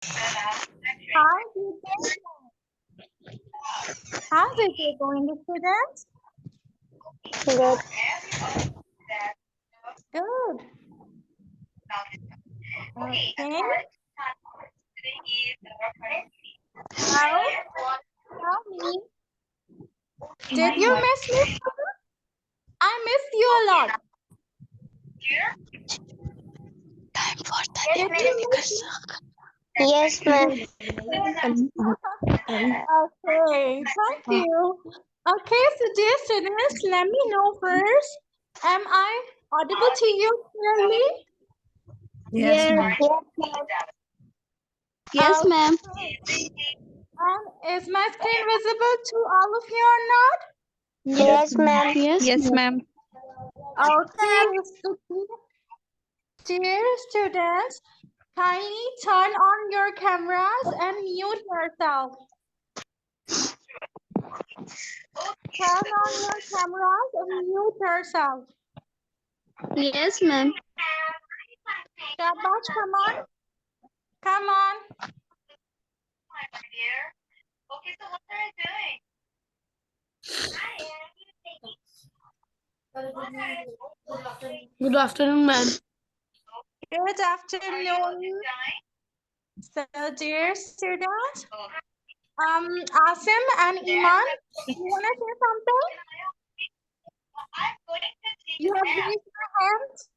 Hi, students. How's it going, students? Good. Good. Okay. Now, tell me, did you miss me? I missed you a lot. Did you miss me? Yes, ma'am. Okay, thank you. Okay, so dear students, let me know first. Am I audible to you clearly? Yes, ma'am. Yes, ma'am. And is my screen visible to all of you or not? Yes, ma'am. Yes, ma'am. Okay, so dear students, kindly turn on your cameras and mute yourself. Turn on your cameras and mute yourself. Yes, ma'am. Shabash, come on. Come on. Good afternoon, ma'am. Good afternoon. So, dear students, Asim and Iman, you want to say something? You have raised your hands.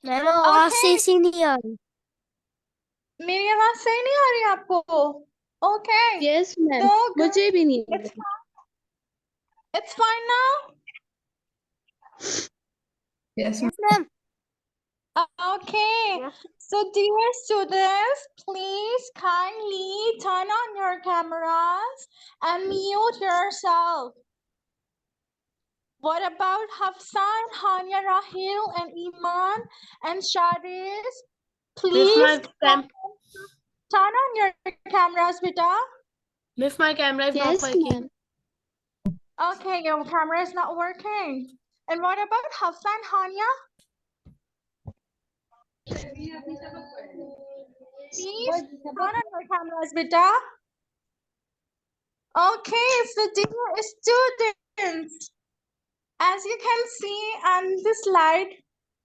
Ma'am आवाज Okay. सी नहीं आ रही. मेरी आवाज सही नहीं आ रही आपको? Okay. Yes, ma'am. So, मुझे भी नहीं. it's fine now? Yes, ma'am. Ma'am. Okay. So, dear students, please kindly turn on your cameras and mute yourself. What about Hafsan, Hania, Rahil, and Iman and Shariz? Please turn on your cameras, beta. If my camera is not Yes, working. ma'am. Okay, your camera is not working. And what about Hafsan, Hania? Please turn on your cameras, beta. Okay, so dear students, as you can see on the slide,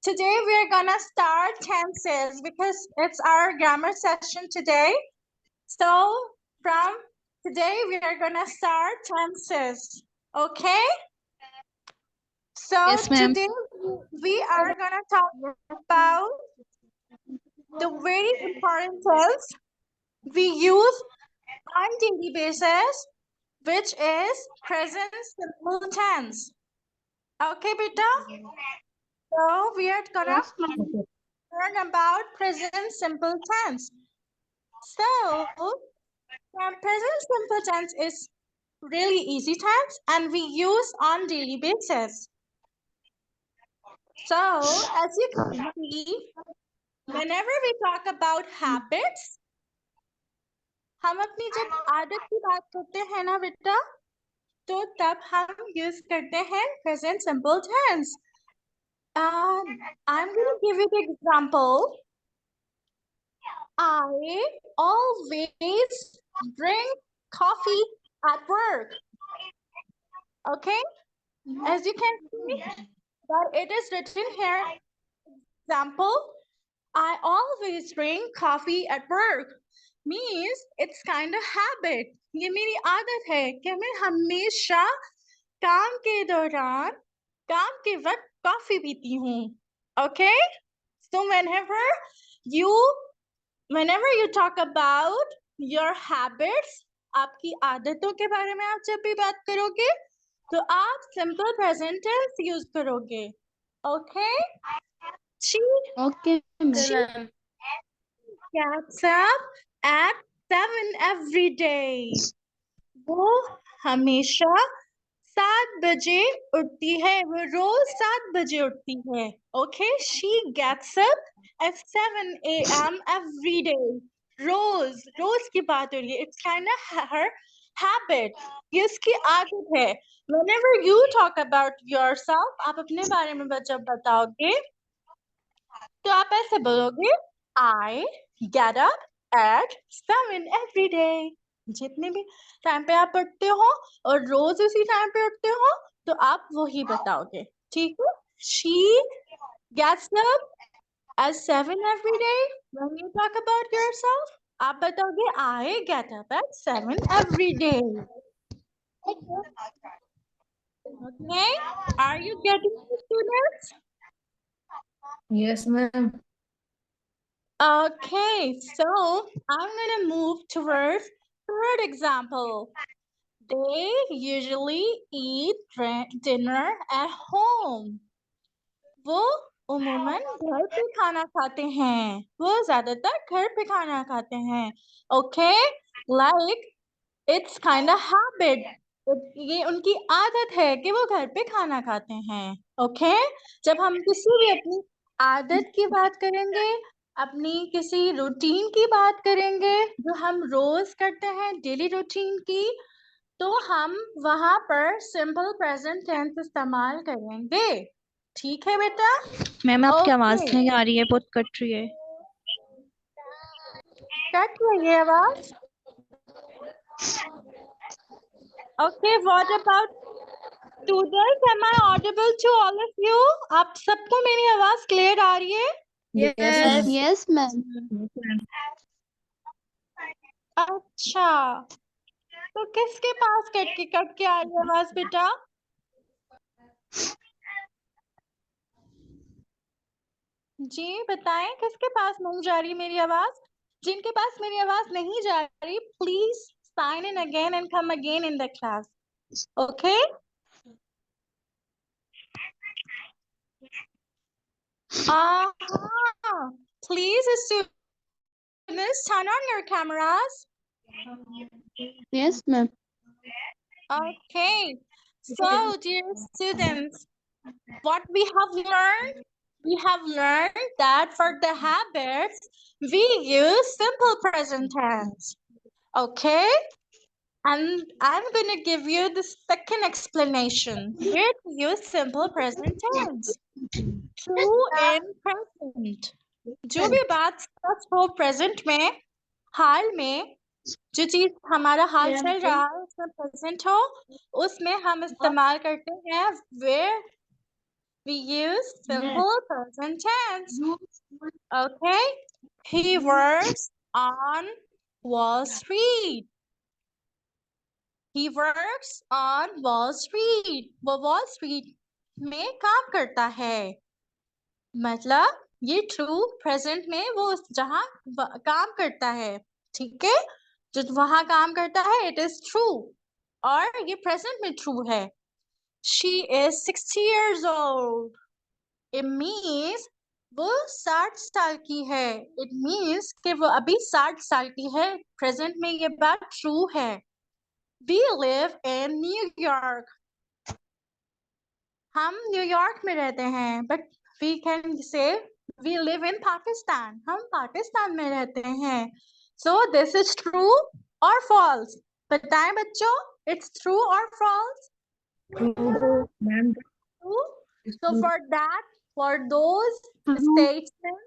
today we're gonna start tenses because it's our grammar session today. So from today we are gonna start tenses. Okay? So Yes, ma'am. today we are gonna talk about the very important tense we use on daily basis, which is present simple tense. Okay, beta? So we are gonna learn about present simple tense. So present simple tense is really easy tense and we use on daily basis. So as you can see, whenever we talk about habits, हम अपनी जब आदत की बात करते हैं ना बेटा, तो तब हम यूज करते हैं present simple tense. I'm going to give you the example. I always drink coffee at work. Okay? As you can see, that it is written here. Example, I always drink coffee at work. Means it's kind of habit. ये मेरी आदत है कि मैं हमेशा काम के दौरान काम के वक्त कॉफी पीती हूँ. Okay? So whenever you talk about your habits, आपकी आदतों के बारे में आप जब भी बात करोगे, तो आप simple present tense use करोगे. Okay? She Okay, ma'am. gets up at 7 every day. वो हमेशा 7 बजे उठती है. वो रोज 7 बजे उठती है. Okay? She gets up at 7 a.m. every day. रोज की बात हो रही है. It's kind of her habit. ये उसकी आदत है. Whenever you talk about yourself, आप अपने बारे में जब बताओगे, आप ऐसे बोलोगे I get up at 7 every day. जितने भी टाइम पे आप उठते हो और रोज उसी टाइम पे उठते हो तो आप वही बताओगे, ठीक है? She gets up at 7 every day. When you talk about yourself, आप बताओगे I get up at 7 every day. Okay? Are you getting it, students? Yes, ma'am. Okay, so I'm gonna move towards third example. They usually eat dinner at home. वो उम्मूमन घर पे खाना खाते हैं. वो ज्यादातर घर पे खाना खाते हैं. Okay, like it's kind of habit. ये उनकी आदत है कि वो घर पे खाना खाते हैं. Okay, जब हम किसी भी अपनी आदत की बात करेंगे, अपनी किसी रूटीन की बात करेंगे जो हम रोज करते हैं, डेली रूटीन की, तो हम वहां पर सिंपल प्रेजेंट टेंस इस्तेमाल करेंगे. ठीक है बेटा? मैम आपकी आवाज Okay. नहीं आ रही है, बहुत कट रही है. कट रही है आवाज? Okay, what about students? Am I audible to all of you? आप सबको मेरी आवाज क्लियर आ रही है? Yes. Yes ma'am. अच्छा, तो किसके पास कट के आ रही है आवाज बेटा? जी बताएं, किसके पास नहीं जा रही मेरी आवाज? जिनके पास मेरी आवाज नहीं जा रही, please sign in again and come again in the class. Okay? Please, students, turn on your cameras. Yes ma'am. Okay. So, dear students, what we have learned? We have learned that for the habits, we use simple present tense. Okay? And I'm going to give you the second explanation. Where to use simple present tense? True and present. जो भी बात सच हो present में, हाल में, जो चीज हमारा हाल चल रहा है उसमें प्रेजेंट हो, उसमें हम इस्तेमाल करते हैं where we use simple present tense. Okay? He works on Wall Street. He works on Wall Street. वो वॉल स्ट्रीट में काम करता है. मतलब ये ट्रू प्रेजेंट में वो जहां काम करता है, ठीक है? जो वहां काम करता है इट इज ट्रू, और ये प्रेजेंट में ट्रू है. She is 60 years old. It means वो 60 साल की है. It means कि वो अभी 60 साल की है. प्रेजेंट में ये बात ट्रू है. We live in New York. हम न्यूयॉर्क में रहते हैं, but we can say we live in Pakistan. हम पाकिस्तान में रहते हैं. So this is true or false? बताएं बच्चों, it's true or false? True, ma'am. True. So for that, for those statements,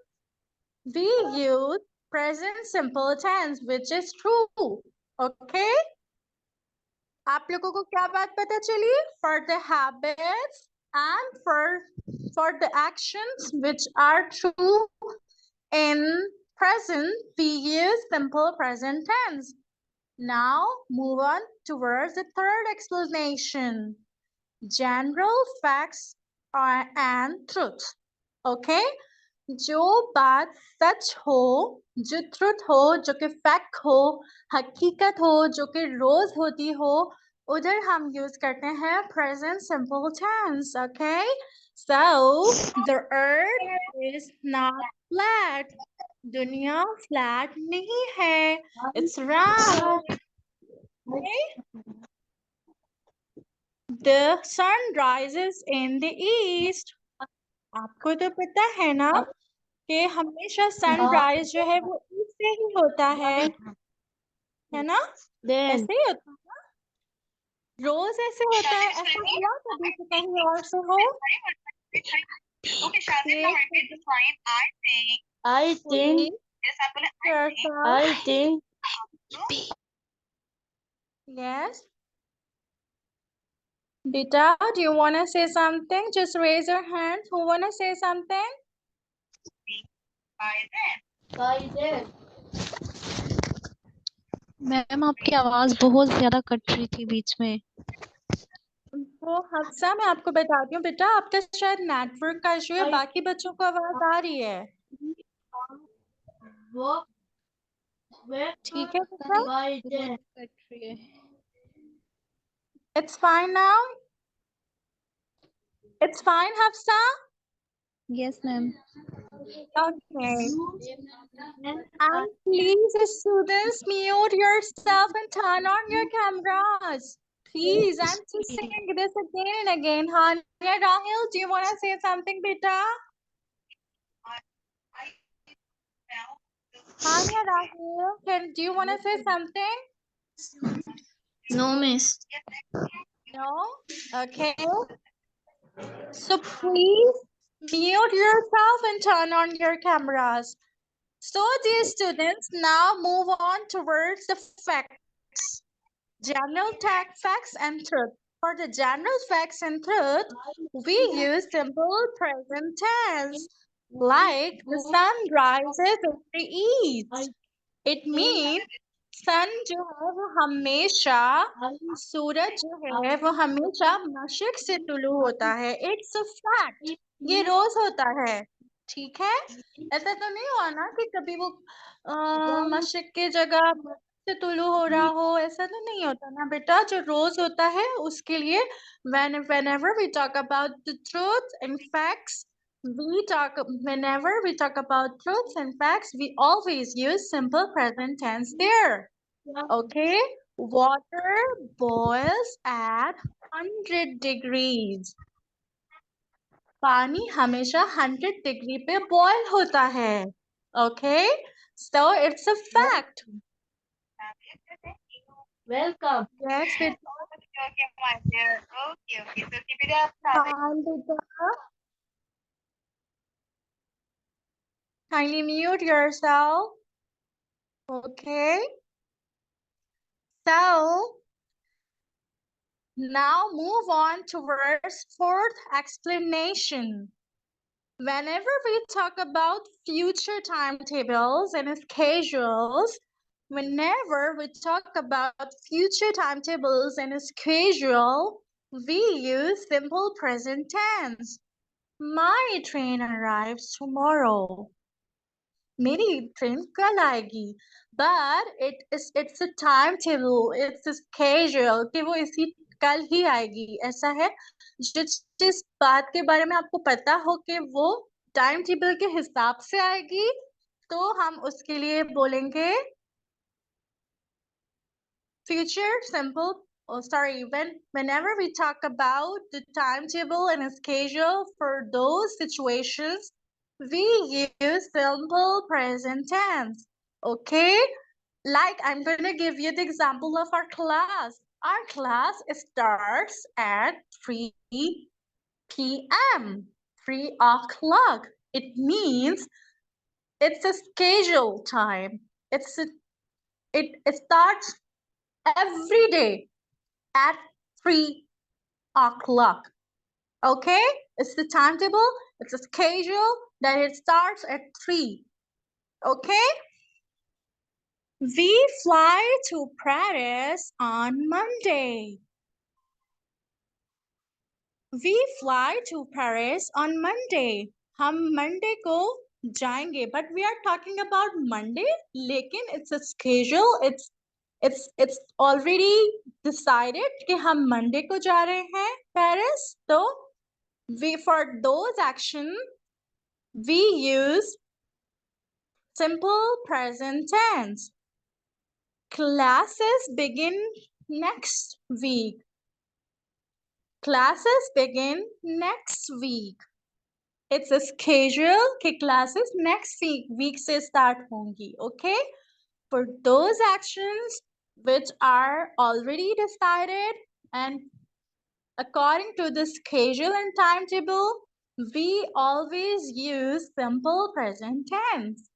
we use present simple tense, which is true. Okay? आप लोगों को क्या बात पता चली? For the habits and for the actions which are true in present, we use simple present tense. Now move on towards the third explanation. General facts and truth. Okay? जो बात सच हो, जो ट्रुथ हो, जो कि फैक्ट हो, हकीकत हो, जो कि रोज होती हो, उधर हम यूज करते हैं present simple tense. Okay? So the earth is not flat. दुनिया फ्लैट नहीं है. It's round. Okay? The sun rises in the east. आपको तो पता है ना कि हमेशा सनराइज जो है वो ईस्ट से ही होता है ना? ऐसे ही होता है ना? रोज ऐसे होता है? ऐसा हुआ कभी से कहीं और से हो? Okay, Shazim, now repeat this line. I think, Yes, I'm gonna. yourself. I think, Yes. Beta, do you want to say something? Just raise your hand. Who want to say something? By then. Ma'am आपकी आवाज बहुत ज्यादा cut रही थी बीच में। तो हफ्सा मैं आपको बताती हूँ बेटा, आपका शायद नेटवर्क का इशू है, बाकी बच्चों को आवाज आ रही है। ठीक है बेटा? By then. कट रही है। It's fine now? It's fine, Hafsa? Yes ma'am. Okay. And please, students, mute yourself and turn on your cameras. Please, I'm just saying this again and again. Hania, Rahil, do you want to say something, beta? Hania, Rahil, do you want to say something? no, miss. No? Okay. So please mute yourself and turn on your cameras. So dear students, now move on towards the facts. General facts and truth. For the general facts and truth, we use simple present tense. Like the sun rises in the east. It means सन जो है वो हमेशा, सूरज जो है वो हमेशा मशरिक से तुलू होता है। इट्स अ फैक्ट, ये रोज होता है। ठीक है, ऐसा तो नहीं हुआ ना कि कभी वो मशरिक की जगह से तुलू हो रहा हो, ऐसा तो नहीं होता ना बेटा। जो रोज होता है उसके लिए whenever we talk about the truth and facts, whenever we talk about truths and facts, we always use simple present tense there. Okay, water boils at 100 degrees. पानी हमेशा 100 डिग्री पे बॉयल होता है। Okay, so it's a fact. Welcome. Yes, beta. Okay, my dear. Okay. So keep it up. And beta, kindly mute yourself. Okay. So now move on towards fourth explanation. Whenever we talk about future timetables and schedules, whenever we talk about future timetables and schedule, we use simple present tense. My train arrives tomorrow. मेरी train कल आएगी। But it's a timetable, it's a schedule कि वो इसी कल ही आएगी, ऐसा है। जिस बात के बारे में आपको पता हो कि वो टाइम टेबल के हिसाब से आएगी, तो हम उसके लिए बोलेंगे future simple. Whenever we talk about the timetable and a schedule for those situations, we use simple present tense. Okay, like I'm going to give you the example of our class. Our class starts at 3 p.m. 3 o'clock. It means it's a schedule time. It starts every day at 3 o'clock. Okay, it's the timetable, it's a schedule that it starts at 3. Okay, we fly to Paris on Monday. We fly to Paris on Monday. हम Monday को जाएंगे, but we are talking about Monday, लेकिन it's a schedule, it's already decided कि हम Monday को जा रहे हैं Paris. तो for those actions we use simple present tense. Classes begin next week. Classes begin next week. It's a schedule कि classes next week से start होंगी. Okay, for those actions which are already decided and according to the schedule and timetable, we always use simple present tense.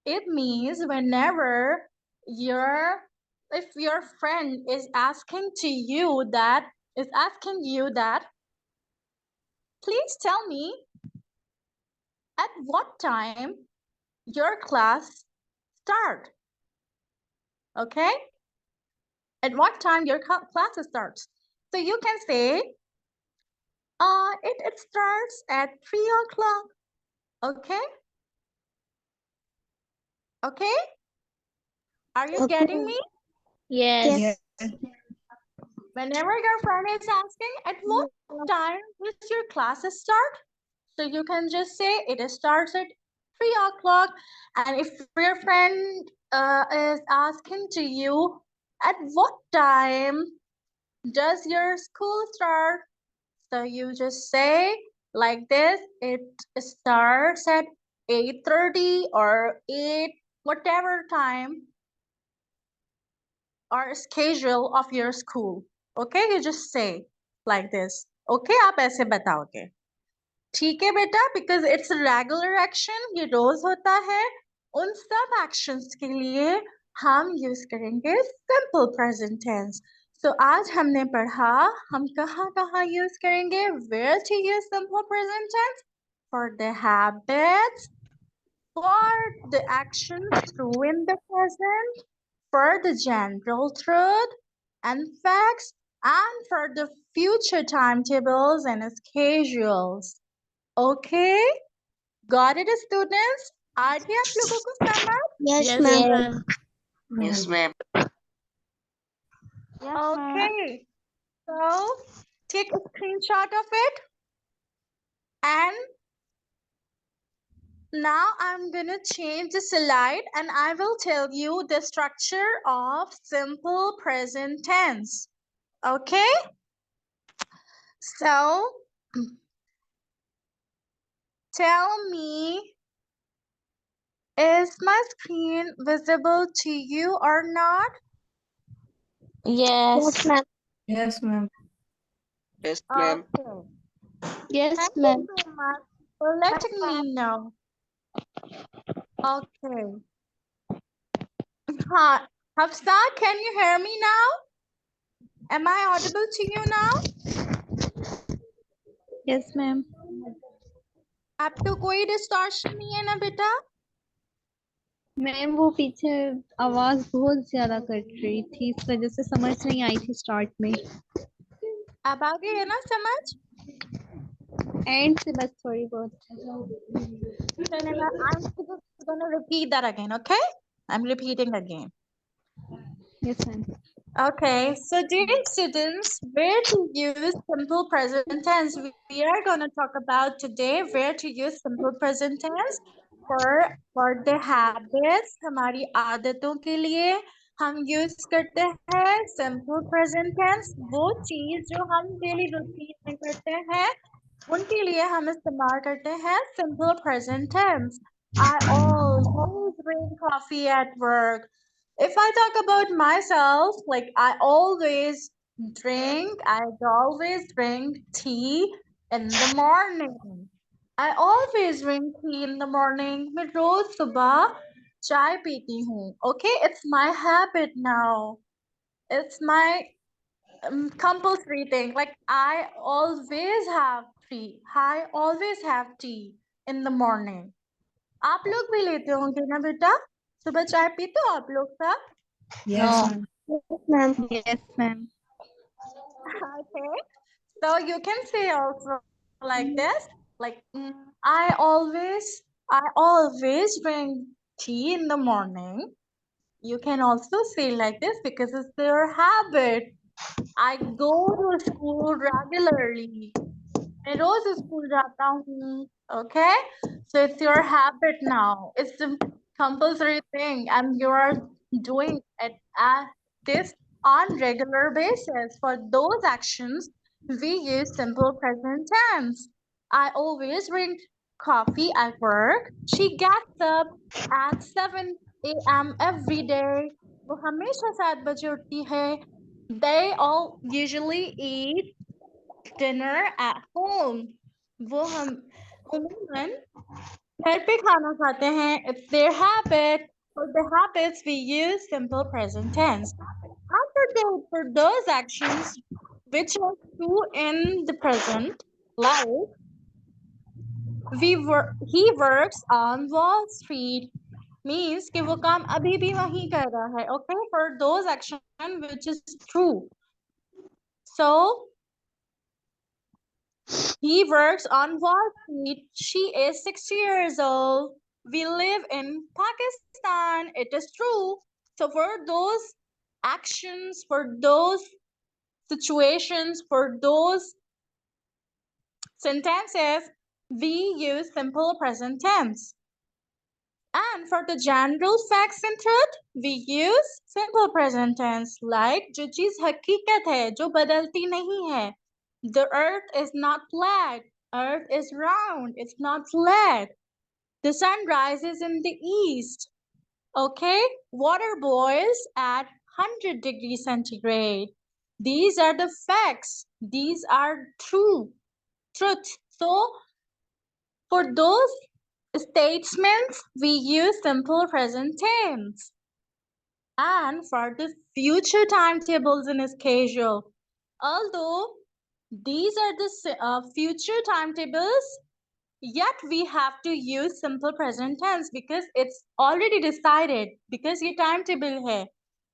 It means whenever if your friend is asking you that, please tell me at what time your class start. Okay? At what time your class starts. So you can say, it starts at 3 o'clock. Okay? Okay? Are you getting me? Yes. Yes. Whenever your friend is asking, at what time does your class start? So you can just say it starts at 3 o'clock. And if your friend is asking to you, at what time does your school start? So you just say like this, it starts at 8:30 or 8, whatever time or schedule of your school. Okay, you just say like this. Okay, आप ऐसे बताओगे. ठीक है बेटा, because it's a regular action, ये रोज होता है. उन सब actions के लिए हम use करेंगे simple present tense. So आज हमने पढ़ा हम कहाँ use करेंगे, where to use simple present tense, for the habits, for the actions true in the present, for the general truth and facts, and for the future timetables and schedules. Okay? Got it, students? आ गया आप लोगों को समझ? Yes, ma'am. Yes, ma'am. Okay. So take a screenshot of it. And now I'm gonna change the slide and I will tell you the structure of simple present tense. Okay? So tell me, is my screen visible to you or not? Yes. Yes, ma'am. Yes, ma'am. Okay. Yes, Thank ma'am. you so much for letting me know. Okay. Hafsa, can you hear me now? Am I audible to you now? Yes, ma'am. आपको कोई distortion नहीं है ना बेटा? Ma'am वो पीछे आवाज बहुत ज्यादा कट रही थी, इस वजह से समझ नहीं आई थी स्टार्ट में. अब आ गई है ना समझ? एंड से बस थोड़ी बहुत. I'm gonna repeat that again, okay? I'm repeating again. Yes, ma'am. Okay, so dear students, where to use simple present tense? We are going to talk about today where to use simple present tense for the habits. हमारी आदतों के लिए हम use करते हैं simple present tense. वो चीज जो हम daily routine में करते हैं उनके लिए हम इस्तेमाल करते हैं simple present tense. I always drink coffee at work. If I talk about myself, like I always drink tea in the morning. I always drink tea in the morning. मैं रोज सुबह चाय पीती हूँ. Okay, it's my habit now. It's my compulsory thing. Like I always have tea. I always have tea in the morning. आप लोग भी लेते होंगे ना बेटा? सुबह चाय पीते हो आप लोग सब? Yes, No. ma'am. Yes, ma'am. Okay. So you can say also like this, like I always drink tea in the morning. You can also say like this because it's their habit. I go to school regularly. मैं रोज school जाता हूँ. Okay, so it's your habit now. It's a compulsory thing, and you are doing it at this on regular basis. For those actions, we use simple present tense. I always drink coffee at work. She gets up at 7 a.m. every day. वो हमेशा 7 बजे उठती है. They all usually eat dinner at home. वो हम उम्मूमन घर पे खाना खाते हैं. It's their habit. For the habits, we use simple present tense. For those actions which are true in the present, like he works on Wall Street, means कि वो काम अभी भी वही कर रहा है. Okay, for those action which is true. So he works on Wall Street. She is 60 years old. We live in Pakistan. It is true. So for those actions, for those situations, for those sentences, we use simple present tense. And for the general facts and truth, we use simple present tense. Like जो चीज हकीकत है, जो बदलती नहीं है. The earth is not flat. Earth is round. It's not flat. The sun rises in the east. Okay? Water boils at 100 degrees centigrade. These are the facts. These are truth. So, for those statements, we use simple present tense. And for the future timetables in schedule, although these are the future timetables, yet we have to use simple present tense because it's already decided. Because ये timetable है,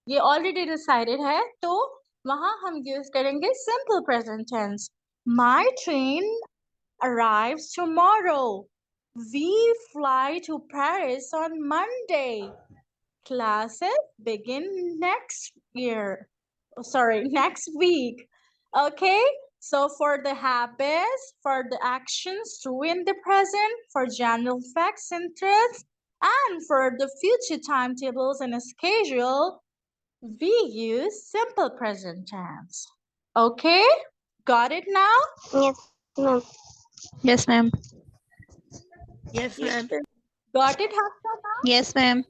ये already decided है, तो वहाँ हम use करेंगे simple present tense. My train arrives tomorrow. We fly to Paris on Monday. Classes begin next week. Okay, so for the habits, for the actions true in the present, for general facts and truths, and for the future timetables and a schedule, we use simple present tense. Okay, got it now? Yes, ma'am. Yes, ma'am. Yes, ma'am. Got it, Hafsa, now? Yes, ma'am.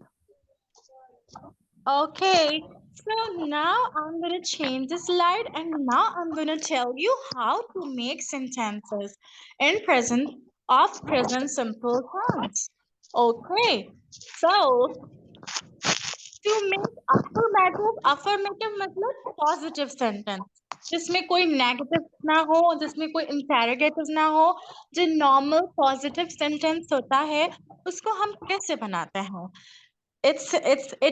Okay, so now I'm going to change the slide and now I'm going to tell you how to make sentences in present simple tense. Okay, so to make affirmative मतलब positive sentence जिसमें कोई negative ना हो, जिसमें कोई interrogative ना हो, जो normal positive sentence होता है उसको हम कैसे बनाते हैं? It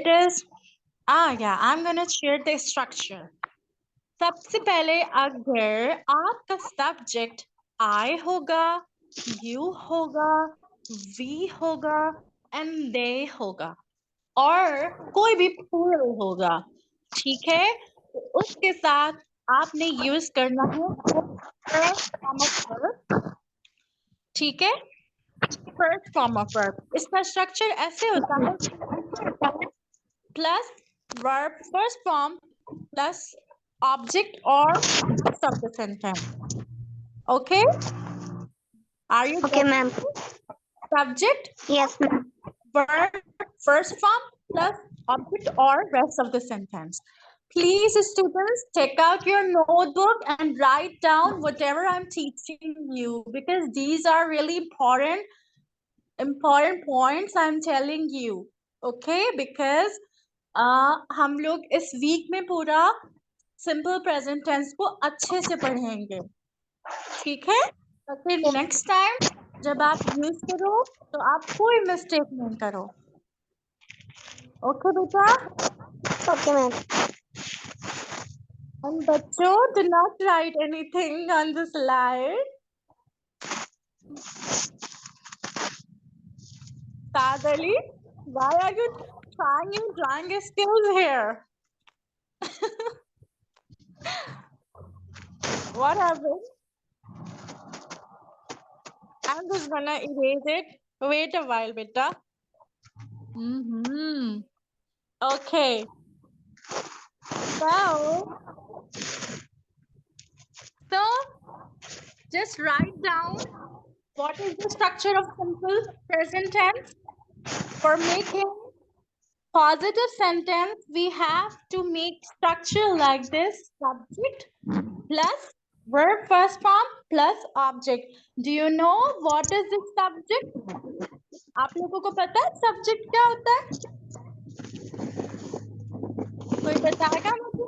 is yeah, I'm gonna share the structure. सबसे पहले अगर आपका subject I होगा, you होगा, we होगा and they होगा और कोई भी plural होगा, ठीक है? तो उसके साथ आपने use करना है first form of verb, ठीक है? First form of verb. इसका structure ऐसे होता है plus verb first form plus object or rest of the sentence. Okay? Are you Okay, ma'am. subject, Yes, ma'am. verb first form plus object or rest of the sentence? Please, students, take out your notebook and write down whatever I'm teaching you because these are really important points I'm telling you. Okay? Because हम लोग इस week में पूरा simple present tense को अच्छे से पढ़ेंगे, ठीक है? तो फिर नेक्स्ट टाइम जब आप यूज करो तो आप कोई मिस्टेक नहीं करो. ओके बेटा? Okay, ma'am. And बच्चों, do not write anything on the slide. Saad Ali, why are you trying your drawing skills here? What happened? I'm just gonna erase it. Wait a while, beta. Okay. So just write down what is the structure of simple present tense. For making positive sentence, we have to make structure like this: subject plus verb first form plus object. Do you know what is the subject? आप लोगों को पता है subject क्या होता है? कोई बताएगा मुझे?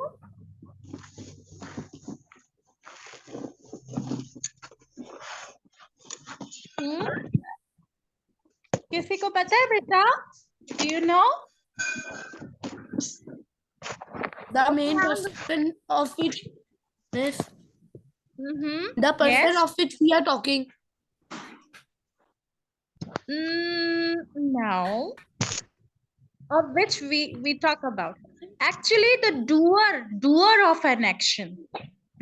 किसी को पता है बेटा? Do you know? The main person of which is the person Yes. of which we are talking. No. Of which we talk about. Actually, the doer of an action.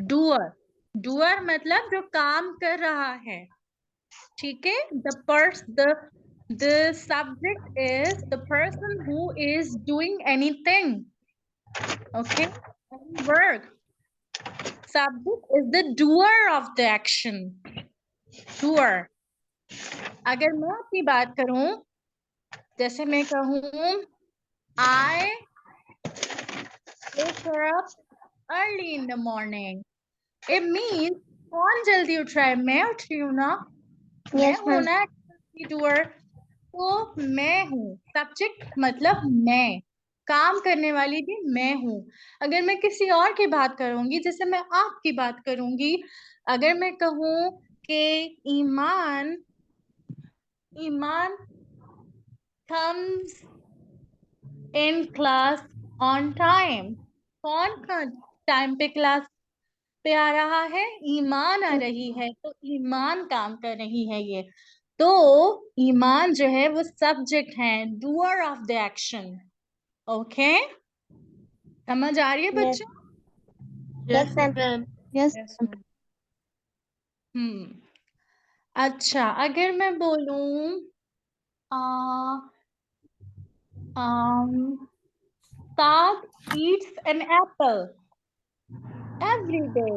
Doer मतलब जो काम कर रहा है. ठीक है? The subject is the person who is doing anything. Okay? Any work. Subject is the doer of the action. Doer. अगर मैं अपनी बात करूं, जैसे मैं कहूं I wake up early in the morning. It means कौन जल्दी उठ रहा है? मैं उठ रही हूँ ना? मैं हूँ ना doer. तो मैं हूँ. Subject मतलब मैं. काम करने वाली भी मैं हूँ. अगर मैं किसी और की बात करूंगी, जैसे मैं आपकी बात करूंगी, अगर मैं कहूँ कि ईमान comes in class on time. कौन का टाइम पे क्लास पे आ रहा है? ईमान आ रही है. तो ईमान काम कर रही है ये. तो ईमान जो है वो सब्जेक्ट है, doer of the action. Okay, समझ आ रही है बच्चों? Yes, ma'am. Yes. अच्छा, अगर मैं बोलूं Saad eats an apple every day.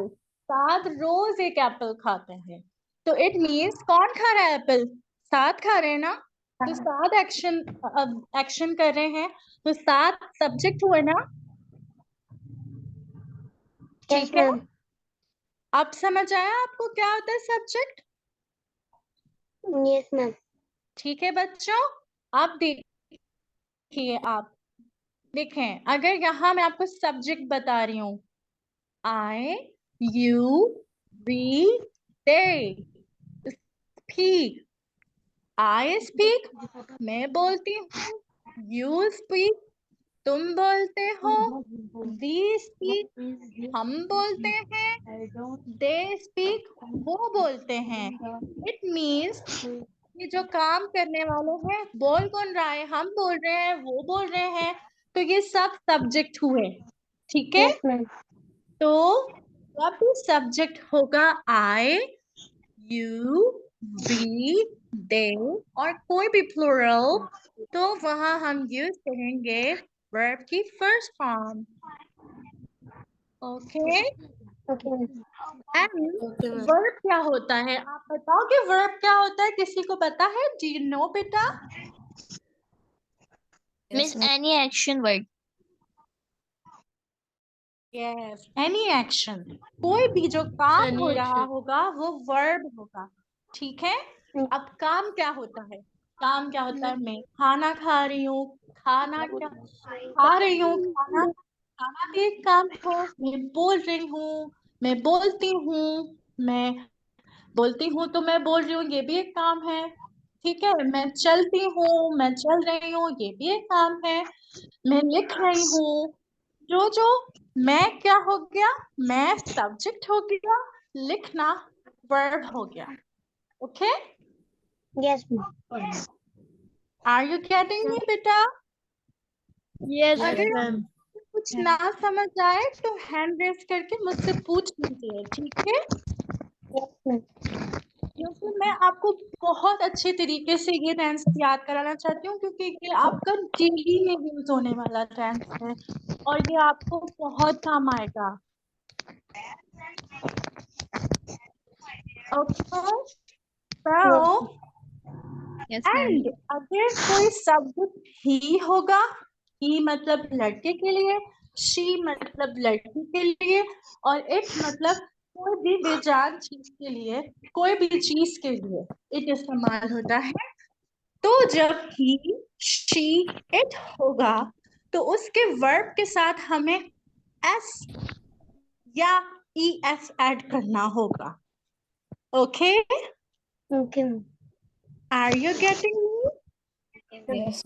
साद रोज एक एप्पल खाता है. तो इट मीन्स कौन खा रहा है एप्पल? साद खा रहे हैं ना? तो साद एक्शन कर रहे हैं. तो साद सब्जेक्ट हुआ ना? Yes, ठीक है. ma'am. अब समझ आया आपको क्या होता है सब्जेक्ट? Yes, ma'am. ठीक है बच्चों. अब देखिए, आप देखें, अगर यहाँ मैं आपको सब्जेक्ट बता रही हूँ, I, you, we, they speak. I speak, मैं बोलती हूँ. You speak, तुम बोलते हो. We speak, हम बोलते हैं. They speak, वो बोलते हैं. It means ये जो काम करने वाले हैं, बोल कौन रहा है? हम बोल रहे हैं, वो बोल रहे हैं. तो ये सब सब्जेक्ट हुए. ठीक है? Yes, ma'am. तो जब भी सब्जेक्ट होगा I, you, we, they और कोई भी प्लूरल, तो वहां हम यूज करेंगे वर्ब की first form. Okay. Okay. And verb क्या होता है? आप बताओ कि वर्ब क्या होता है? किसी को पता है? डू यू नो बेटा? Yes, ma'am. Any action word. Yes, any action. कोई भी जो काम Any हो रहा action. होगा वो वर्ब होगा. ठीक है. अब काम क्या होता है? काम क्या होता है? मैं खाना खा रही हूँ. खाना क्या खा रही हूँ? खाना खाना भी एक काम है. मैं बोल रही हूँ, मैं बोलती हूँ, मैं बोलती हूँ तो मैं बोल रही हूँ, ये भी एक काम है. ठीक है. मैं चलती हूँ, मैं चल रही हूँ, ये भी एक काम है. मैं लिख रही हूँ. जो मैं क्या हो गया? मैं सब्जेक्ट हो गया. लिखना वर्ब हो गया. Okay. Yes, ma'am. Are you getting me बेटा? Yes, अगर ma'am. कुछ ना समझ आए तो हैंड रेस करके मुझसे पूछ लीजिए. ठीक है. Yes, ma'am. क्योंकि मैं आपको बहुत अच्छे तरीके से ये टेंस याद कराना चाहती हूँ, क्योंकि ये आपका डेली में यूज होने वाला टेंस है और ये आपको बहुत काम आएगा. Okay. So, Yes, ma'am. And अगर कोई सब्जेक्ट ही होगा, ही मतलब लड़के के लिए, शी मतलब लड़की के लिए और इट मतलब कोई भी बेजान चीज के लिए, कोई भी चीज के लिए इट इस्तेमाल होता है। तो जब ही, शी, इट होगा तो उसके वर्ब के साथ हमें एस या ES ऐड करना होगा। Okay, Okay, ma'am. Are you getting me? Yes.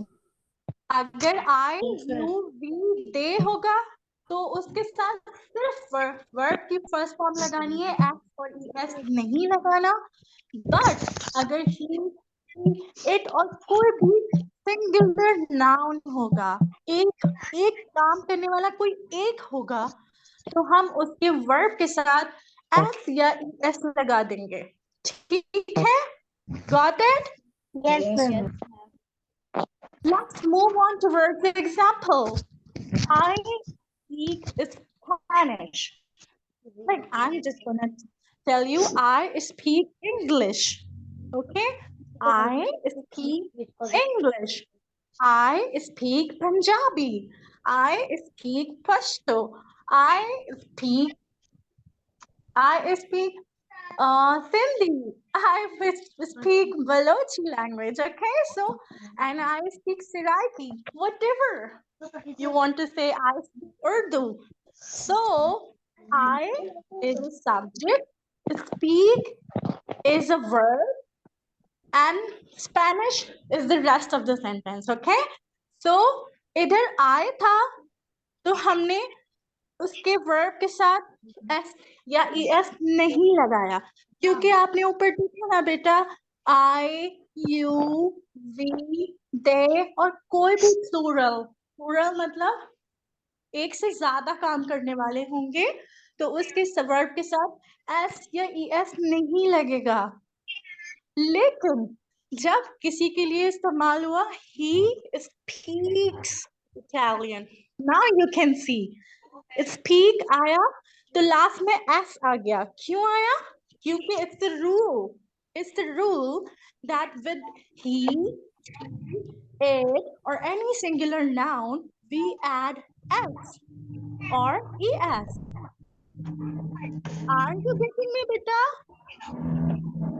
अगर आई, यू, वी, दे होगा तो उसके साथ सिर्फ वर्ब की फर्स्ट फॉर्म लगानी है, एस और ES नहीं लगाना। बट अगर ही, इट और कोई भी सिंगुलर नाउन होगा, एक एक काम करने वाला कोई एक होगा, तो हम उसके वर्ब के साथ एस या ES लगा देंगे। ठीक है? Got it? Yes, Yes, ma'am. ma'am. Let's move on towards the example. I speak Spanish. Like, I'm just gonna tell you, I speak English. Okay? I speak English. I speak Punjabi. I speak Pashto. I speak Sindhi. I speak Balochi language. Okay, so and I speak Seraiki. Whatever you want to say, I speak Urdu. So I is a subject, speak is a verb, and Spanish is the rest of the sentence. Okay, so इधर I था तो हमने उसके verb के साथ S या ES नहीं लगाया, क्योंकि आपने ऊपर देखा ना बेटा, आई, यू, वी, दे और कोई भी प्लूरल मतलब एक से ज्यादा काम करने वाले होंगे तो उसके वर्ब के साथ एस या ES नहीं लगेगा। लेकिन जब किसी के लिए इस्तेमाल हुआ he speaks Italian, now you can see speak आया तो लास्ट में s आ गया। क्यों आया? क्योंकि it's the rule that with he, it or any singular noun we add s or es. Are you getting me, beta?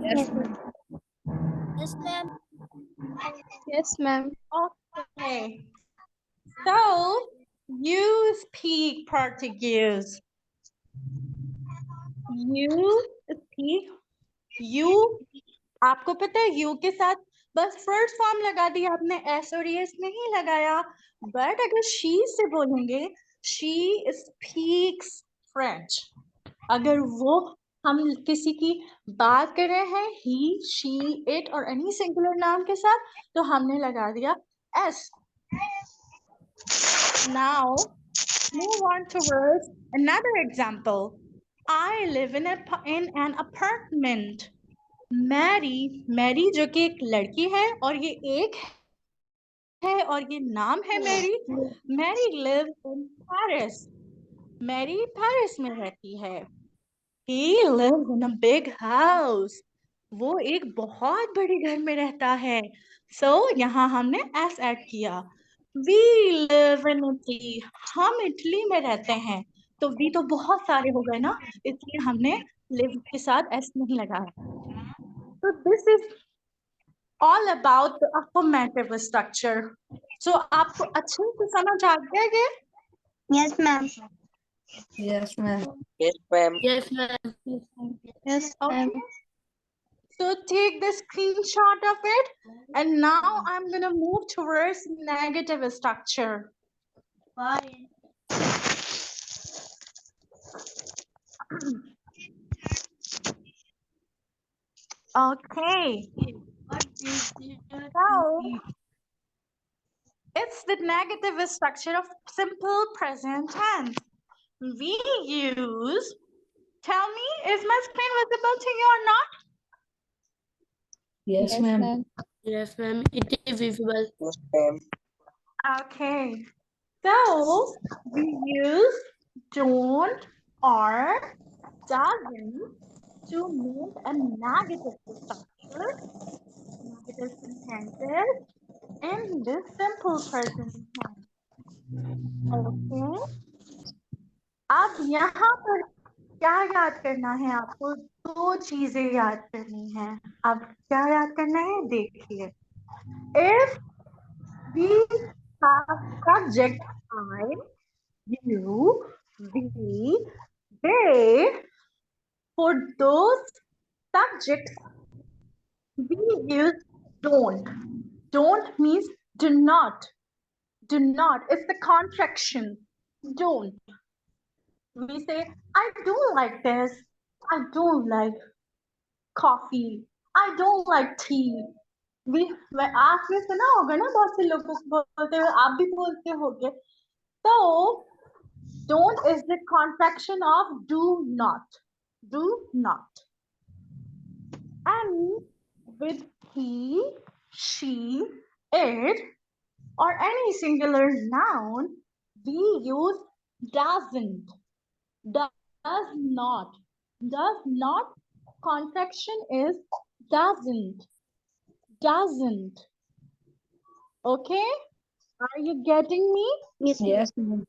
Yes, ma'am. Yes, ma'am. Yes, ma'am. Okay. So you speak Portuguese. You speak. You, आपको पता है you के साथ बस first form लगा दिया आपने, S और एस नहीं लगाया। बट अगर शी से बोलेंगे शी स्पीक्स फ्रेंच, अगर वो हम किसी की बात कर रहे हैं ही, शी, इट और एनी सिंगुलर नाम के साथ तो हमने लगा दिया S. Now move on towards another example. I live in an apartment. Mary जो कि एक लड़की है और ये एक है और ये नाम है Mary lives in Paris. Mary Paris में रहती है। He lives in a big house. वो एक बहुत बड़े घर में रहता है। So यहाँ हमने s ऐड किया। We live in Italy. हम इटली में रहते हैं। तो we तो बहुत सारे हो गए ना, इसलिए हमने live के साथ s नहीं लगाया। So this is all about the affirmative structure. So आपको अच्छे से समझ आ गया ये? Yes, ma'am. Yes, ma'am. Yes, ma'am. Yes, ma'am. Yes, Okay. ma'am. So take the screenshot of it, and now I'm gonna move towards negative structure. Okay. So it's the negative structure of simple present tense. We use, tell me, is my screen visible to you or not? Yes, Yes, ma'am. ma'am. Yes, ma'am. It is visible. Yes, ma'am. Okay. So we use don't or doesn't to make a negative structure, negative sentences in this simple present tense. Okay. अब यहाँ पर क्या याद करना है आपको? दो चीजें याद करनी है। अब क्या याद करना है देखिए। If we have subject I, you, we, they, for those subjects we use don't. Don't means do not. Do not. It's the contraction. Don't. We say, I don't like this. I don't like coffee. I don't like tea. आपने सुना होगा ना, बहुत से लोगों को बोलते हुए, आप भी बोलते होगे। तो don't is the contraction of do not. Do not. And with he, she, it, or any singular noun, we use doesn't. Does not. Does not contraction is doesn't. Doesn't. Okay? Are you getting me? Yes, ma'am.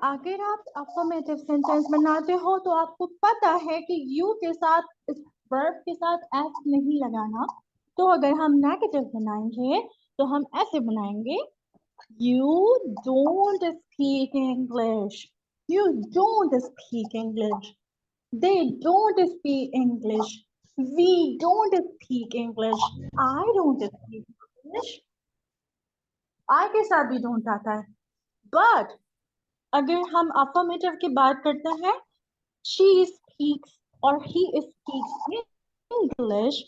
अगर आप affirmative sentence बनाते हो तो आपको पता है कि you के साथ, इस verb के साथ s नहीं लगाना। तो अगर हम negative बनाएंगे तो हम ऐसे बनाएंगे, you don't speak English. You don't speak English. They don't speak English. We don't speak English. I don't speak English. I के साथ भी don't आता है। But अगर हम affirmative की बात करते हैं, she speaks or he speaks English,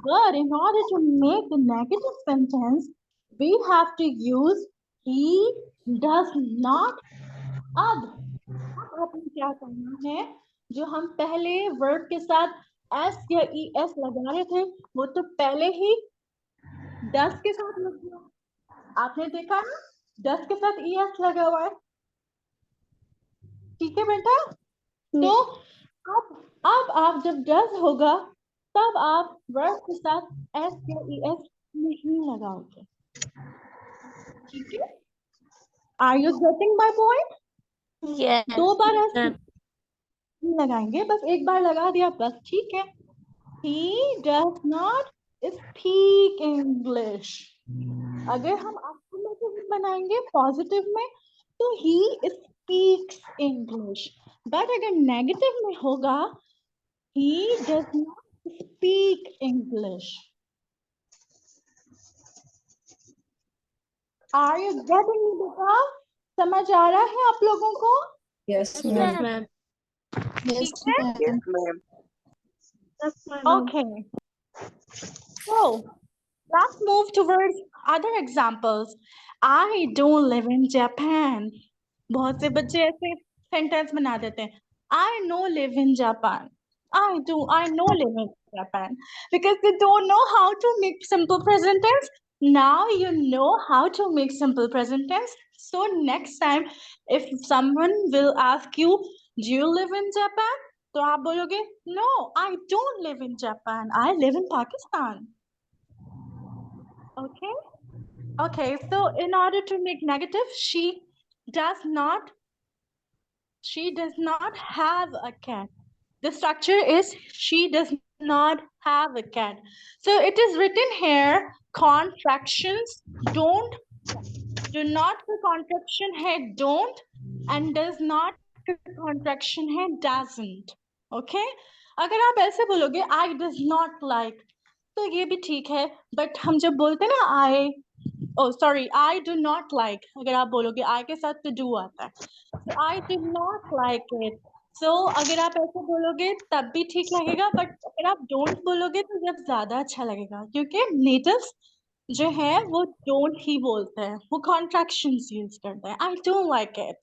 but in order to make the negative sentence, we have to use he does not. अब आपने क्या करना है, जो हम पहले वर्ब के साथ s या es लगा रहे थे, वो तो पहले ही does के साथ लग गया। आपने देखा ना, does के साथ es लगा हुआ है। ठीक है बेटा? तो अब आप जब does होगा तब आप वर्ब के साथ s या es नहीं लगाओगे। ठीक है? Are you getting my point? Yes. दो बार s ma'am. नहीं लगाएंगे, बस एक बार लगा दिया बस। ठीक है? He does not speak English. अगर हम affirmative बनाएंगे पॉजिटिव में तो he speaks English. बट अगर नेगेटिव में होगा he does not speak English. Are you getting me बेटा? समझ आ रहा है आप लोगों को? Yes, Yes, ma'am. ma'am. ठीक है? Yes, ma'am. Okay. So let's move towards other examples. I don't live in Japan. बहुत से बच्चे ऐसे सेंटेंस बना देते हैं, I know live in Japan. I know live in Japan, because they don't know how to make simple present tense. Now you know how to make simple present tense. So next time, if someone will ask you, do you live in Japan? तो आप बोलोगे, no, I don't live in Japan. I live in Pakistan. Okay? Okay, so in order to make negative, she does not have a cat. The structure is she does not have a cat. So it is written here, contractions don't, do not का contraction है don't, and does not का contraction है doesn't. Okay? अगर आप ऐसे बोलोगे I does not like, तो ये भी ठीक है, but हम जब बोलते हैं ना I do not like, अगर आप बोलोगे I के साथ to do आता है, so I do not like it. So अगर आप ऐसे बोलोगे तब भी ठीक लगेगा, but अगर आप don't बोलोगे तो जब ज्यादा अच्छा लगेगा, क्योंकि natives जो है वो don't ही बोलते हैं, वो contractions use करते हैं। I don't like it.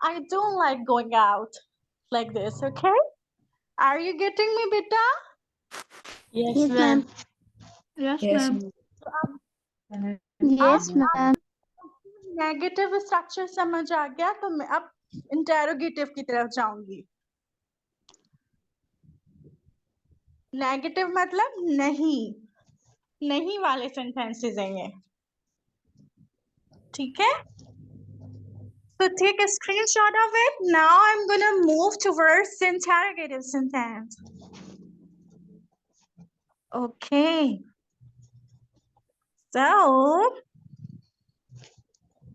I don't like going out like this. Okay? Are you getting me, beta? Yes, ma'am. Yes, Yes, ma'am. ma'am. Yes, ma'am. Negative structure समझ आ गया, तो मैं अब इंटेरोगेटिव की तरफ जाऊंगी। नेगेटिव मतलब नहीं वाले सेंटेंसेस हैं ये। ठीक है? So take a screenshot of it. Now I'm gonna move towards interrogative sentence. Okay. So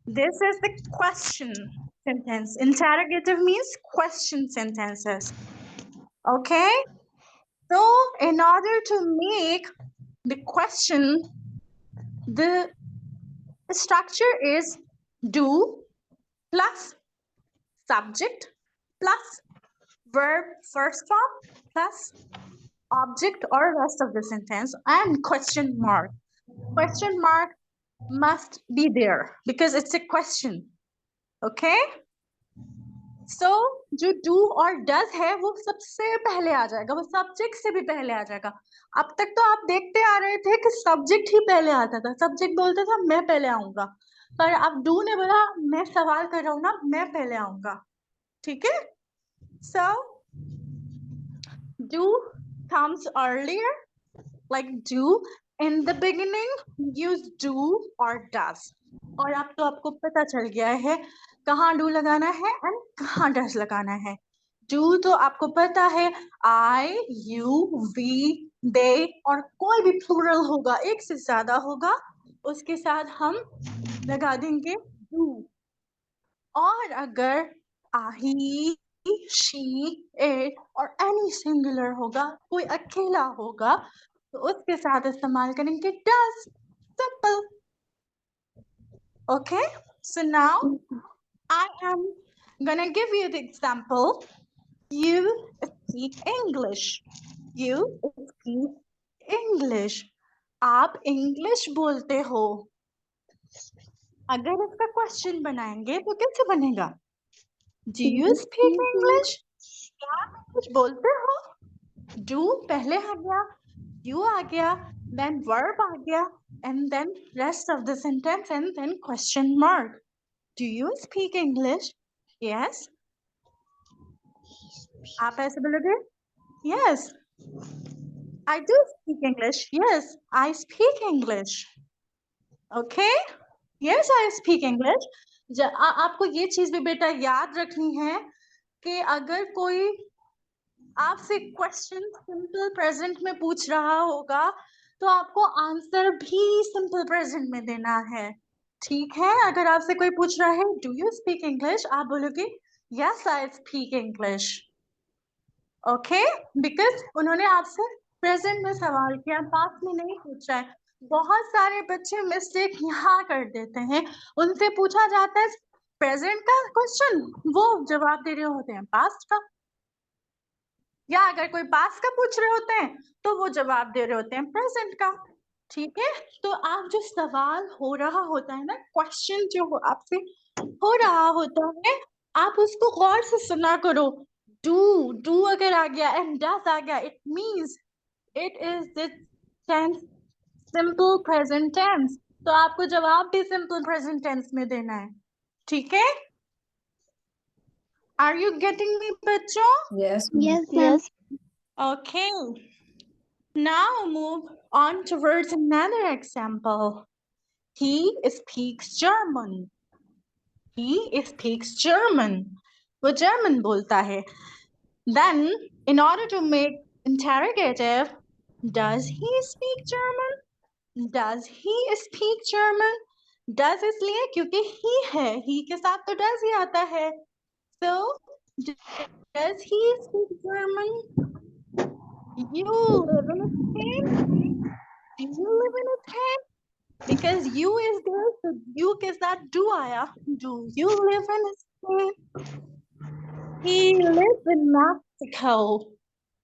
this is the question sentence. Interrogative means question sentences. Okay. So in order to make the question, the structure is do plus subject plus verb first form plus object or rest of the sentence and question mark. Question mark must be there because it's a question. Okay? So जो do और does है वो सबसे पहले आ जाएगा, वो subject से भी पहले आ जाएगा. अब तक तो आप देखते आ रहे थे कि subject ही पहले आता था. Subject बोलता था मैं पहले आऊंगा, पर अब do ने बोला मैं सवाल कर रहा हूँ ना, मैं पहले आऊंगा. ठीक है? So do comes earlier, like do in the beginning, use do or does. और अब तो आपको पता चल गया है कहाँ do लगाना है and कहाँ does लगाना है. Do तो आपको पता है I, you, we, they और कोई भी plural होगा, एक से ज्यादा होगा, उसके साथ हम लगा देंगे do. और अगर he, she, it और any singular होगा, कोई अकेला होगा, तो उसके साथ इस्तेमाल करेंगे does. Simple. Okay. So now I am gonna give you the example. You speak English. You speak English. आप English बोलते हो. अगर इसका क्वेश्चन बनाएंगे तो कैसे बनेगा? Do you speak English? क्या आप English बोलते हो? Do पहले आ गया, you आ गया, then verb आ गया, and then rest of the sentence and then question mark. Do you speak English? Yes. आप ऐसे बोलोगे? Yes. I do speak English. Yes, I speak English. Okay? Yes, I speak English. आपको ये चीज भी बेटा याद रखनी है कि अगर कोई आपसे क्वेश्चन सिंपल प्रेजेंट में पूछ रहा होगा तो आपको आंसर भी सिंपल प्रेजेंट में देना है. ठीक है? अगर आपसे कोई पूछ रहा है डू यू स्पीक इंग्लिश, आप बोलोगे yes I speak English. Okay? Because उन्होंने आपसे प्रेजेंट में सवाल किया, पास्ट में नहीं पूछा है. बहुत सारे बच्चे मिस्टेक यहाँ कर देते हैं, उनसे पूछा जाता है प्रेजेंट का क्वेश्चन, वो जवाब दे रहे होते हैं पास्ट का, या अगर कोई पास्ट का पूछ रहे होते हैं तो वो जवाब दे रहे होते हैं प्रेजेंट का. ठीक है? तो आप जो सवाल हो रहा होता है ना, क्वेश्चन जो आपसे हो रहा होता है, आप उसको गौर से सुना करो. डू अगर आ गया एंड डस आ गया, it means it is the tense simple present tense, तो आपको जवाब भी सिंपल प्रेजेंट टेंस में देना है. ठीक है? आर यू गेटिंग मी बच्चों? Yes. Yes. Okay. Now move on towards another example. He speaks German. He speaks German. वो German बोलता है. Then, in order to make interrogative, does he speak German? Does he speak German? Does इसलिए क्योंकि he है. He के साथ तो does ही आता है. So, does he speak German? You live in Spain? Do you live in Spain? Because you is there, so you के साथ do आया. Do you live in Spain? He lives in Mexico.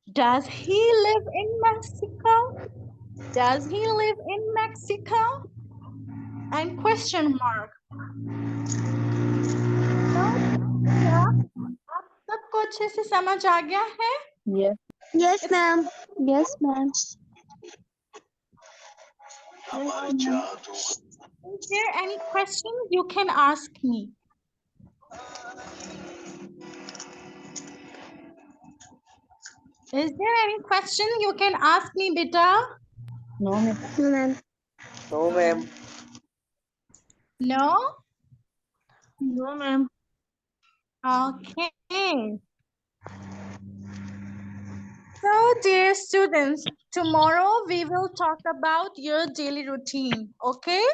Does he live in Mexico? Does he live in Mexico? And question mark. क्या आप सबको अच्छे से समझ आ गया है? Yes. Yes, ma'am. Yes, ma'am. Is there any question you can ask me? Is there any question you can ask me, beta? No, ma'am. No, ma'am. No, ma'am. No? No, ma'am. Okay. So, dear students, tomorrow we will talk about your daily routine, okay?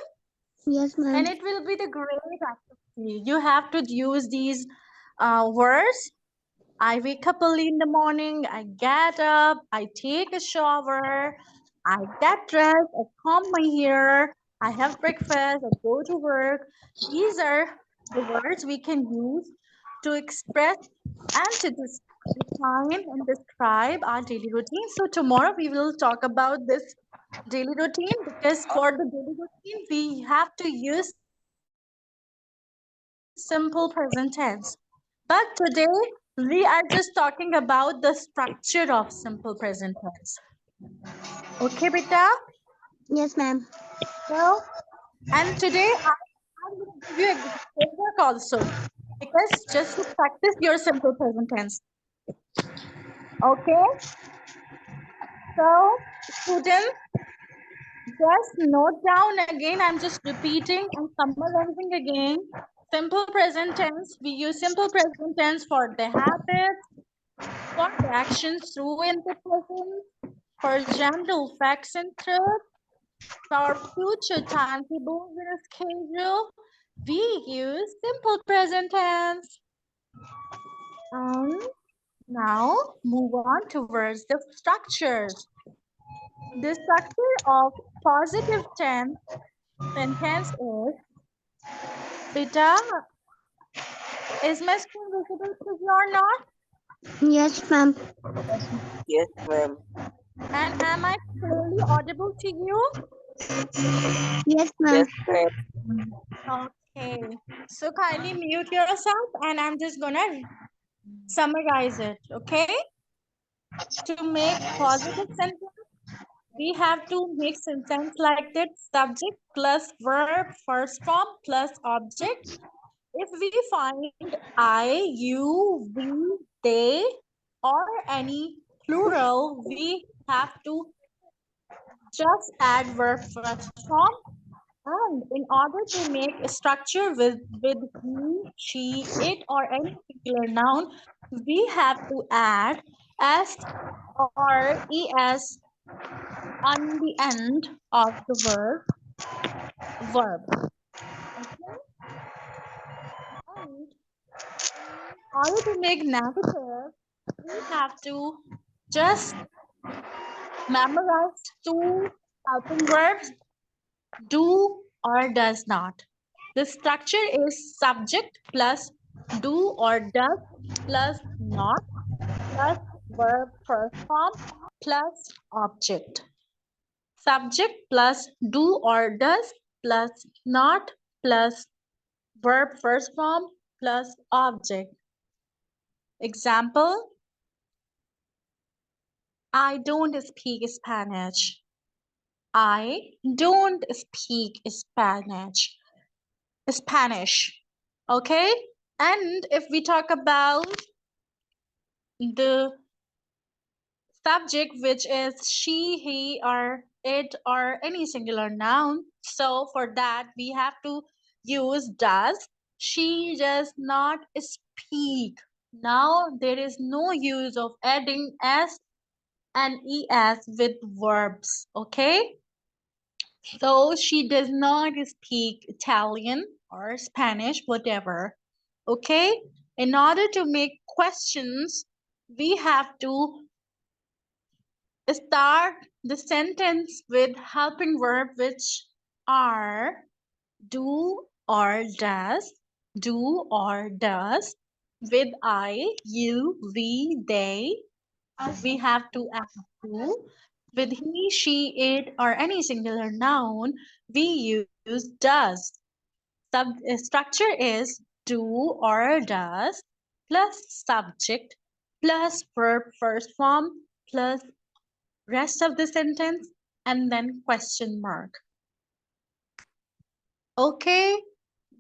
Yes, ma'am. And it will be the great activity. You have to use these words. I wake up early in the morning, I get up, I take a shower, I get dressed, I comb my hair, I have breakfast, I go to work. These are the words we can use to express and to define and describe our daily routine. So tomorrow we will talk about this daily routine, because for the daily routine we have to use simple present tense. But today we are just talking about the structure of simple present tense. Okay, beta? Yes, ma'am. So, and today I'm going to give you a homework also, because just to practice your simple present tense. Okay? So, students, just note down again. I'm just repeating and summarizing again. Simple present tense. We use simple present tense for the habits, for the actions through in the present, for general facts and truth, for future timetables in a schedule. We use simple present tense. Now move on towards the structures. The structure of positive tense sentence is, beta, is my screen visible to you or not? Yes, ma'am. Yes, ma'am. And am I clearly audible to you? Yes, ma'am. Yes, ma'am. Okay. So kindly mute yourself and I'm just gonna summarize it, okay? To make positive sentence, we have to make sentence like that: subject plus verb, first form plus object. If we find I, you, we, they, or any plural, we have to just add verb first form. And in order to make a structure with he, she, it, or any particular noun, we have to add s or es on the end of the verb. Okay? And in order to make negative, we have to just memorize two helping verbs: do or does not. The structure is subject plus do or does plus not plus verb first form plus object. Subject plus do or does plus not plus verb first form plus object. Example: I don't speak Spanish. I don't speak Spanish. Spanish. Okay? And if we talk about the subject, which is she, he, or it, or any singular noun, so for that we have to use does. She does not speak. Now there is no use of adding s and es with verbs. Okay? So she does not speak Italian or Spanish, whatever. Okay? In order to make questions, we have to start the sentence with helping verb, which are do or does, do or does, with I, you, we, they. We have to add to. With he, she, it, or any singular noun, we use does. Structure is do or does plus subject plus verb first form plus rest of the sentence and then question mark. Okay,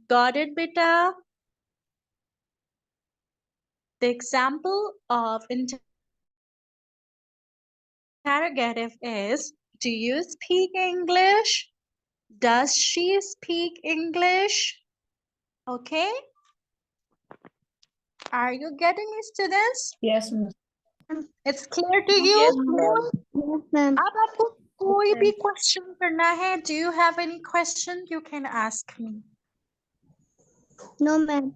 got it, beta? The example of interrogative is, do you speak English? Does she speak English? Okay. Are you getting me, students? Yes, ma'am. It's clear to you? Yes, Yes, ma'am. अब आपको कोई भी question करना है, do you have any question? You can ask me. No, ma'am.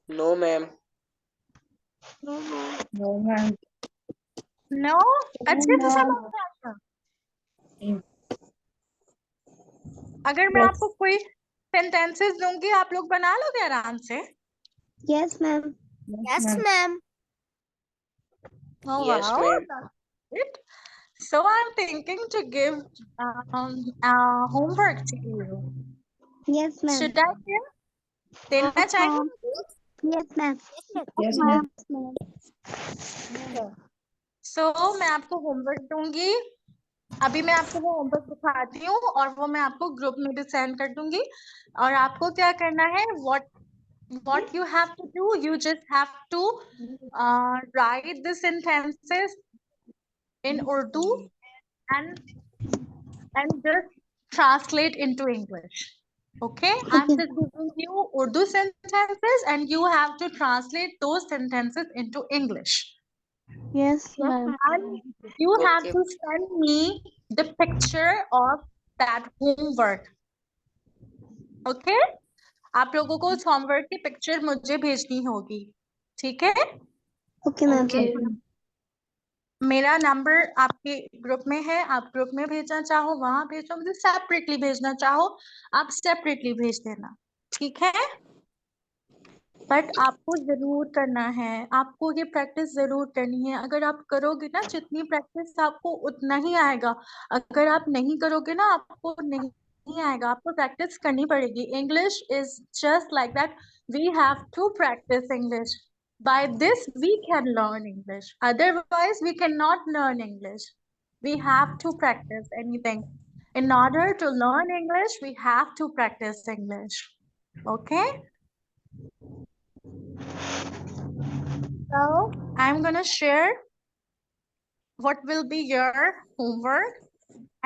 No, ma'am. No, ma'am. No? अच्छे से सब आ गया? अगर मैं आपको कोई सेंटेंसेस दूंगी, आप लोग बना लोगे आराम से? Yes, ma'am. Yes, ma'am. Oh, Yes, wow. ma'am. That's it. So I'm thinking to give homework to you. Yes, ma'am. Should I give? देना चाहिए मुझे? Yes, ma'am. Yes, ma'am. So मैं आपको होमवर्क दूंगी. अभी मैं आपको वो होमवर्क दिखाती हूँ और वो मैं आपको ग्रुप में भी सेंड कर दूंगी. और आपको क्या करना है? What you have to do? You just have to write the sentences in Urdu and just translate into English. Okay? I'm Okay. just giving you Urdu sentences and you have to translate those sentences into English. Yes, ma'am. And you have Okay. to send me the picture of that homework. Okay? आप लोगों को उस homework की picture मुझे भेजनी होगी. ठीक है? Okay, ma'am. Okay. मेरा नंबर आपके ग्रुप में है. आप ग्रुप में भेजना चाहो वहां भेजो, मुझे सेपरेटली भेजना चाहो आप सेपरेटली भेज देना. ठीक है? बट आपको जरूर करना है. आपको ये प्रैक्टिस जरूर करनी है. अगर आप करोगे ना, जितनी प्रैक्टिस आपको उतना ही आएगा. अगर आप नहीं करोगे ना, आपको नहीं आएगा. आपको प्रैक्टिस करनी पड़ेगी. English is just like that. We have to practice English. By this we can learn English. Otherwise we cannot learn English. We have to practice anything. In order to learn English, we have to practice English. Okay? So I'm gonna share what will be your homework,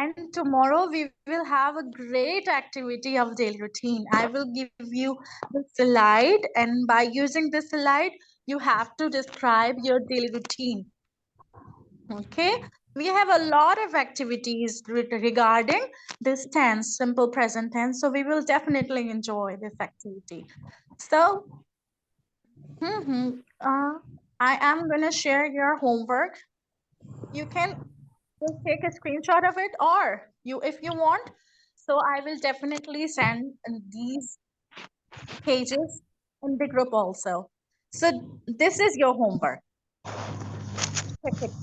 and tomorrow we will have a great activity of daily routine. I will give you the slide, and by using this slide, you have to describe your daily routine. Okay? We have a lot of activities regarding this tense, simple present tense. So we will definitely enjoy this activity. So I am going to share your homework. You can just take a screenshot of it, or if you want. So I will definitely send these pages in the group also. So this is your homework. Check it.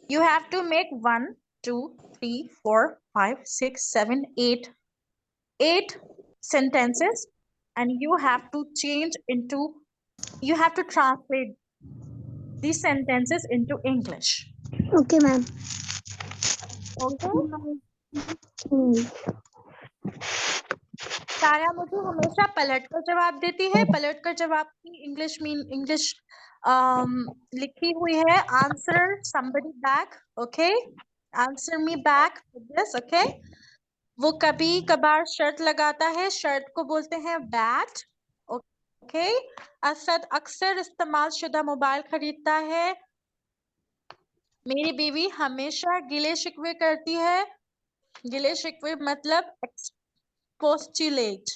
You have to make 1, 2, 3, 4, 5, 6, 7, 8 sentences, and you have to translate these sentences into English. Okay, ma'am. Okay? साया मुझे हमेशा पलट कर जवाब देती है. पलट कर जवाब की इंग्लिश लिखी हुई है answer somebody back. Okay? Answer me back with this. Okay? वो कभी कभार शर्त लगाता है. शर्त को बोलते हैं बैट. ओके? असद अक्सर इस्तेमाल शुदा मोबाइल खरीदता है. मेरी बीवी हमेशा गिले शिकवे करती है. गिले शिकवे मतलब postulate.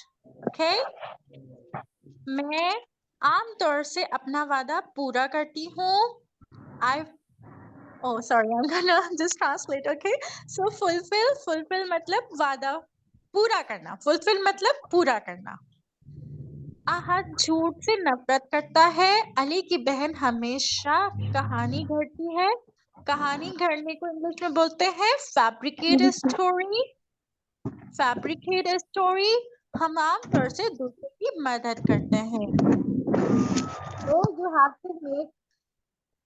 ओके? मैं आमतौर से अपना वादा पूरा करती हूँ. Oh, sorry, I'm gonna just translate. Okay? So fulfill मतलब वादा पूरा करना. Fulfill मतलब पूरा करना. आहद झूठ से नफरत करता है. अली की बहन हमेशा कहानी गढ़ती है. कहानी गढ़ने को इंग्लिश में बोलते हैं fabricate a story. Fabricate a story. हम आमतौर से दूसरे की मदद करते हैं. So you have to make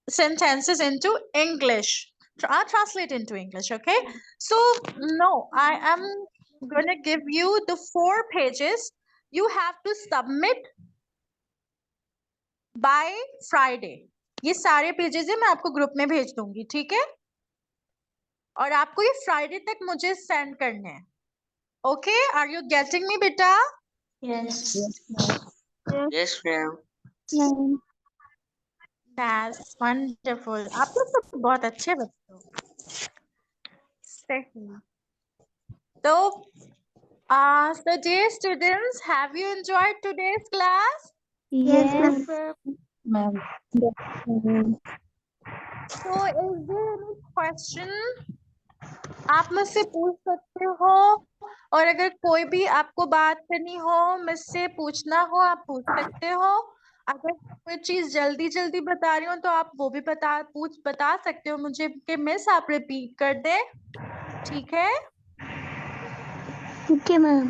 sentences into English. Translate into English. Okay? So no, I am gonna give you the 4 pages. You have to submit by Friday. ये सारे पेजेस है मैं आपको ग्रुप में भेज दूंगी. ठीक है? और आपको ये फ्राइडे तक मुझे सेंड करने हैं. Okay? Are you getting me, बेटा? Yes. Yes, ma'am. Yes, ma'am. Ma'am. That's wonderful. आप लोग तो बहुत अच्छे बच्चे हो। सही। So, so dear students, have you enjoyed today's class? Yes, Yes, ma'am. Ma'am. ma'am. So, is there any question? आप मुझसे पूछ सकते हो, और अगर कोई भी आपको बात करनी हो, मुझसे पूछना हो, आप पूछ सकते हो। अगर कोई चीज जल्दी जल्दी बता रही हूँ तो आप वो भी बता सकते हो मुझे कि मिस आप रिपीट कर दे। ठीक है? Okay, ma'am.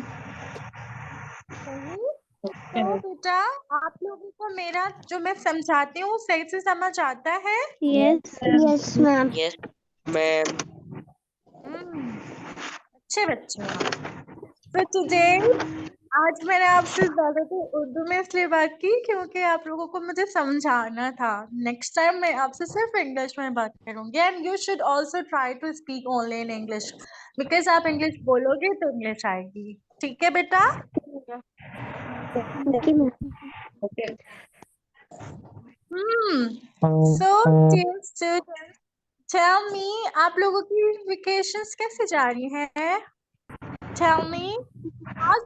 सही। Okay. तो बेटा, आप लोगों को मेरा जो मैं समझाती हूँ सही से समझ आता है? Yes, Yes, ma'am. Yes, ma'am. अच्छे बच्चे हो आप। So today, आज मैंने आपसे ज्यादातर उर्दू में इसलिए बात की क्योंकि आप लोगों को मुझे समझाना था। नेक्स्ट टाइम मैं आपसे सिर्फ इंग्लिश में बात करूंगी, and you should also try to speak only in English, because आप इंग्लिश बोलोगे तो इंग्लिश आएगी। ठीक है बेटा? Okay, ma'am. Okay. So dear students, tell me, आप लोगों की वेकेशंस कैसे जा रही हैं? Tell me.